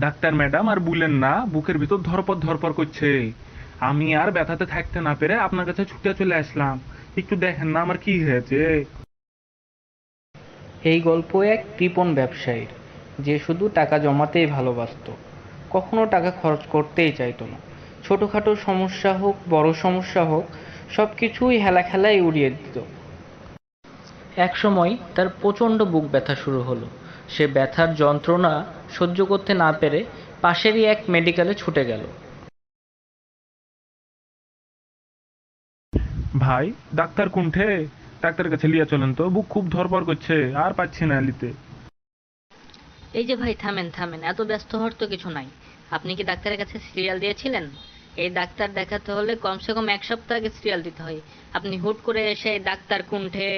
Doctor madam আর বললেন না, বুকের ভিতর ধরপর ধরপর করছে। আমি আর ব্যথাতে থাকতে না পেরে আপনার কাছে ছুটে চলে আসলাম। একটু দেখেন না আমার কি হয়েছে। এই গল্প এক কৃপণ ব্যবসায়ীর, যে শুধু টাকা জমাতেই ভালোবাসতো, কখনো টাকা খরচ করতেই চাইতো না। ছোটখাটো সমস্যা হোক বড় সমস্যা হোক, সব কিছুই হেলা খেলায় উড়িয়ে দিত। একসময় তার প্রচণ্ড বুক ব্যথা শুরু হলো। সে ব্যথার যন্ত্রণা সহ্য করতে না পেরে পাশেরই এক মেডিকেলে ছুটে গেল। ভাই, ডাক্তার কোনঠে? ডাক্তারের কাছে লিয়ে চলেন তো, বুক খুব ধরপর করছে, আর পাচ্ছি না নিতে। এই যে ভাই, থামেন থামেন, এত ব্যস্ত হওয়ার তো কিছু নাই। আপনি কি ডাক্তারের কাছে সিরিয়াল দিয়েছিলেন? এই ডাক্তার দেখাতে হলে কমসে কম 1 সপ্তাহ আগে সিরিয়াল দিতে হয়। আপনি হুট করে এসে ডাক্তার কোনঠে,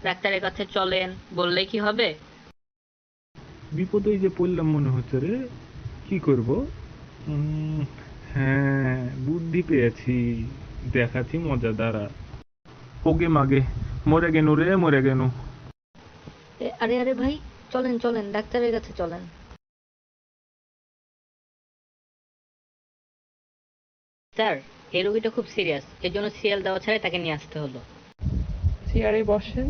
ডাক্তারের কাছে চলেন বললেই কি হবে? বিপদে যে পড়লাম মনে হচ্ছে রে। কি করব? উম, হ্যাঁ, বুদ্ধি পেয়েছি। দেখাচ্ছি মজা দ্বারা। ওগে মাগে, মরে গেনু রে, মরে গেনু। আরে আরে ভাই, চলেন চলেন, ডাক্তারের কাছে চলেন। স্যার, এই রোগীটা খুব সিরিয়াস, এর জন্য সিরিয়াল দেওয়া ছাড়াই তাকে নিয়ে আসতে হলো। চেয়ারে বসেন।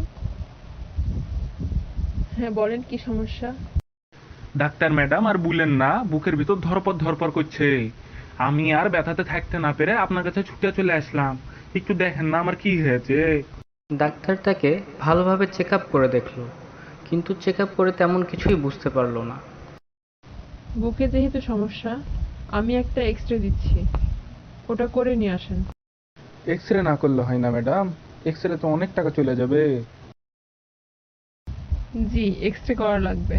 হ্যাঁ, বলেন কি সমস্যা? ডাক্তার ম্যাডাম আর বললেন না, বুকের ভিতর ধরপর ধরপর করছে। আমি আর ব্যথাতে থাকতে না পেরে আপনার কাছে ছুটে চলে আসলাম। একটু দেখেন না আমার কি হয়েছে। ডাক্তার তাকে ভালোভাবে চেক আপ করে দেখল, কিন্তু চেক আপ করে তেমন কিছুই বুঝতে পারল না। বুকে যেহেতু সমস্যা, আমি একটা এক্স-রে দিচ্ছি, ওটা করে নিয়ে আসেন। এক্স রে না করলে হয় না ম্যাডাম? এক্স রে তো অনেক টাকা চলে যাবে। জি, এক্স-রে করা লাগবে।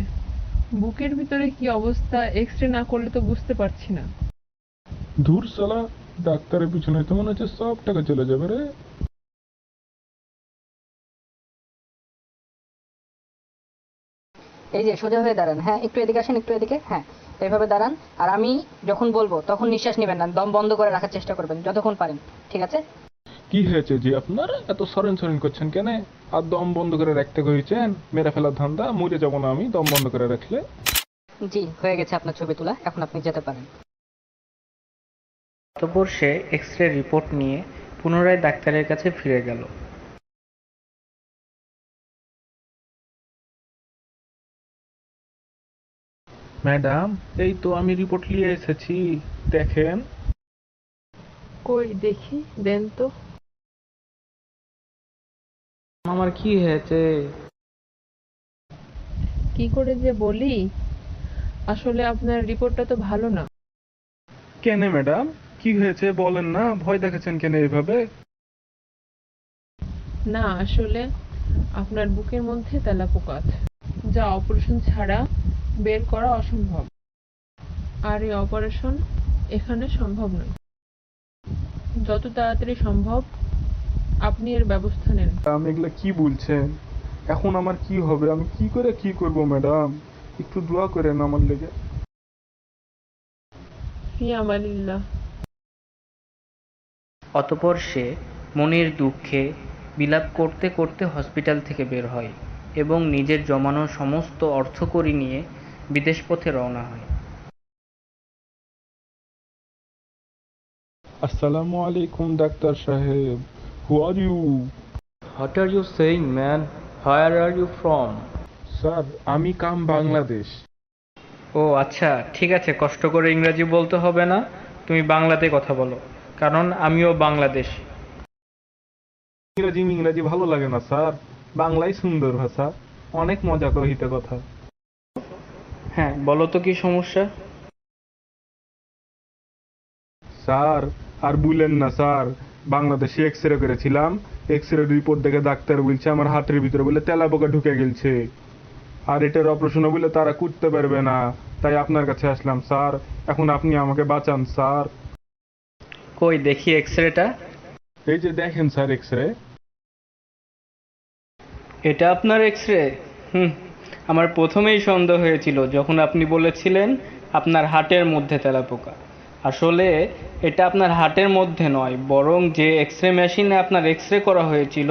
বুকের ভিতরে কি অবস্থা, এক্স-রে না করলে তো বুঝতে পারছি না। ধুর সালা, ডাক্তারের পিছনে তো মনে হচ্ছে সব টাকা চলে যাবে রে। এই যে সোজা হয়ে দাঁড়ান, হ্যাঁ একটু এদিকে আসেন, একটু এদিকে, হ্যাঁ এইভাবে দাঁড়ান। আর আমি যখন বলবো তখন নিঃশ্বাস নেবেন না, দম বন্ধ করে রাখার চেষ্টা করবেন যতক্ষণ পারেন, ঠিক আছে? কি হয়েছে জি আপনার? এত সরেন সরেন করছেন কেন? আর দম বন্ধ করে রাখতে কইছেন? মেরে ফেলার ধান্দা, মরে যাবো না আমি দম বন্ধ করে রাখলে। জি, হয়ে গেছে আপনার ছবি তোলা, এখন আপনি যেতে পারেন। অতঃপর সে এক্স রে রিপোর্ট নিয়ে পুনরায় ডাক্তারের কাছে ফিরে গেল। ম্যাডাম, এই তো আমি রিপোর্ট নিয়ে এসেছি, দেখেন। কই দেখি, দেন তো। আমার কি হয়েছে? কি করে যে বলি, আসলে আপনার রিপোর্টটা তো ভালো না। কেন ম্যাডাম, কি হয়েছে বলেন না, ভয় দেখাচ্ছেন কেন এইভাবে? না, আসলে আপনার বুকের মধ্যে তেলাপোকা আছে, যা অপারেশন ছাড়া বের করা অসম্ভব। আর এই অপারেশন এখানে সম্ভব নয়। যত তাড়াতাড়ি সম্ভব আপনি এর ব্যবস্থা নেন। আমি এগুলা কি বলছেন? এখন আমার কি হবে? আমি কি করে কি করব ম্যাডাম? একটু দোয়া করেন আমার লেগে। ফি আমানিল্লাহ। অতঃপর সে মনের দুঃখে বিলাপ করতে করতে হসপিটাল থেকে বের হয় এবং নিজের জমানো সমস্ত অর্থকড়ি নিয়ে বিদেশ পথে রওনা হয়। আসসালামু আলাইকুম ডাক্তার সাহেব। Who are you? What are you saying, man? Where are you from? Sir, আমি কাম বাংলাদেশ। ও আচ্ছা, ঠিক আছে, কষ্ট করে ইংরেজি বলতে হবে না, তুমি বাংলাতে কথা বলো, কারণ আমিও বাংলাদেশী। ইংরাজি ইংরাজি ভালো লাগে না স্যার, বাংলাই সুন্দর ভাষা। অনেক মজা করে হিতে কথা। হ্যাঁ, বলো তো কি সমস্যা? স্যার, আর বললেন না স্যার, বাংলাদেশে এক্স রে করেছিলাম। এক্স রে রিপোর্ট দেখে ডাক্তার বলছে আমার হাতের ভিতরে বলে তেলা পোকা ঢুকে গেছে। আর এটার অপারেশন বলে তারা করতে পারবে না। তাই আপনার কাছে আসলাম স্যার, এখন আপনি আমাকে বাঁচান স্যার। কই দেখি এক্স-রেটা। এই যে দেখেন স্যার এক্স রে। এটা আপনার এক্স-রে? হুম, আমার প্রথমেই সন্দেহ হয়েছিল যখন আপনি বলেছিলেন আপনার হার্টের মধ্যে তেলাপোকা। আসলে এটা আপনার হার্টের মধ্যে নয়, বরং যে এক্স-রে মেশিনে আপনার এক্স-রে করা হয়েছিল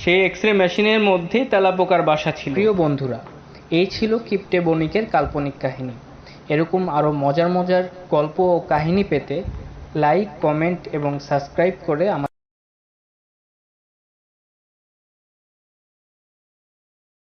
সেই এক্স-রে মেশিনের মধ্যেই তেলাপোকার বাসা ছিল। প্রিয় বন্ধুরা, এই ছিল কিপ্টে বণিকের কাল্পনিক কাহিনী। এরকম আরও মজার মজার গল্প ও কাহিনী পেতে লাইক, কমেন্ট এবং সাবস্ক্রাইব করে আমার